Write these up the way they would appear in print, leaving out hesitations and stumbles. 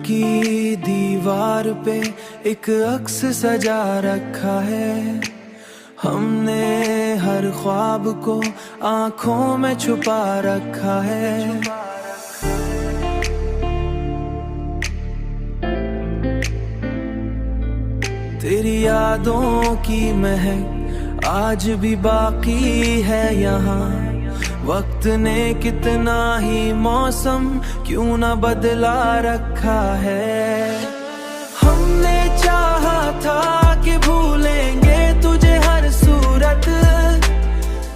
की दीवार पे एक अक्स सजा रखा है। हमने हर ख्वाब को आंखों में छुपा रखा है। तेरी यादों की महक आज भी बाकी है यहाँ। वक्त ने कितना ही मौसम क्यों न बदला रखा है। हमने चाहा था कि भूलेंगे तुझे हर सूरत,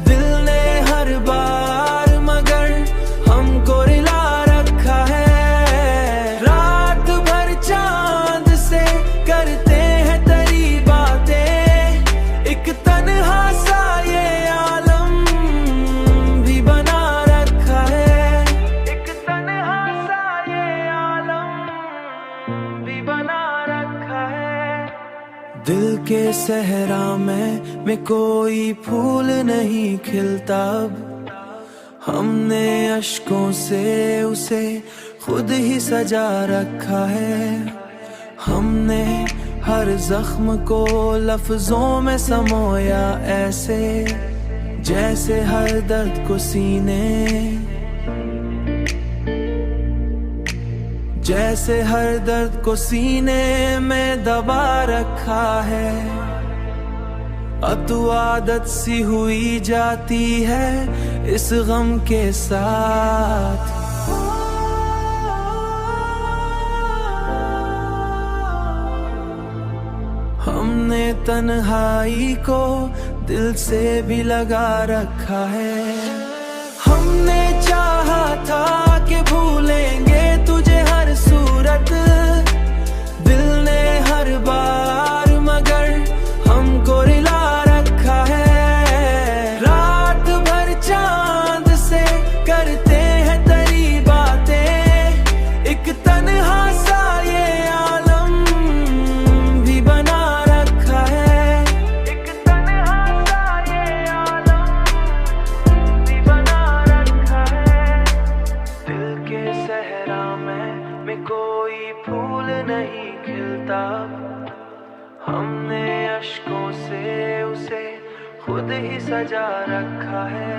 दिल ने हर बार मगर हमको रिला रखा है। रात भर चांद से करते हैं तेरी बातें, एक तन्हा सा ये आलम भी बना रखा है। एक तन्हा सा ये आलम भी बना रखा है। दिल के सहरा में कोई फूल नहीं खिलता अब। हमने अश्कों से उसे खुद ही सजा रखा है। हमने हर जख्म को लफ्जों में समोया ऐसे, जैसे हर दर्द को सीने में दबा रखा है। अब तो आदत सी हुई जाती है इस गम के साथ। हमने तन्हाई को दिल से भी लगा रखा है। हमने चाहा था कि भूलेंगे तुझे हर सूरत, दिल ने हर बार मगर हमको रिला रखा है। रात भर चांद से करते हैं तेरी बातें, एक तन्हा सा ये आलम भी बना रखा है। एक तन्हा सा ये आलम भी बना रखा है। दिल के सहरा में कोई फूल नहीं खिलता। हमने अश्कों से उसे खुद ही सजा रखा है।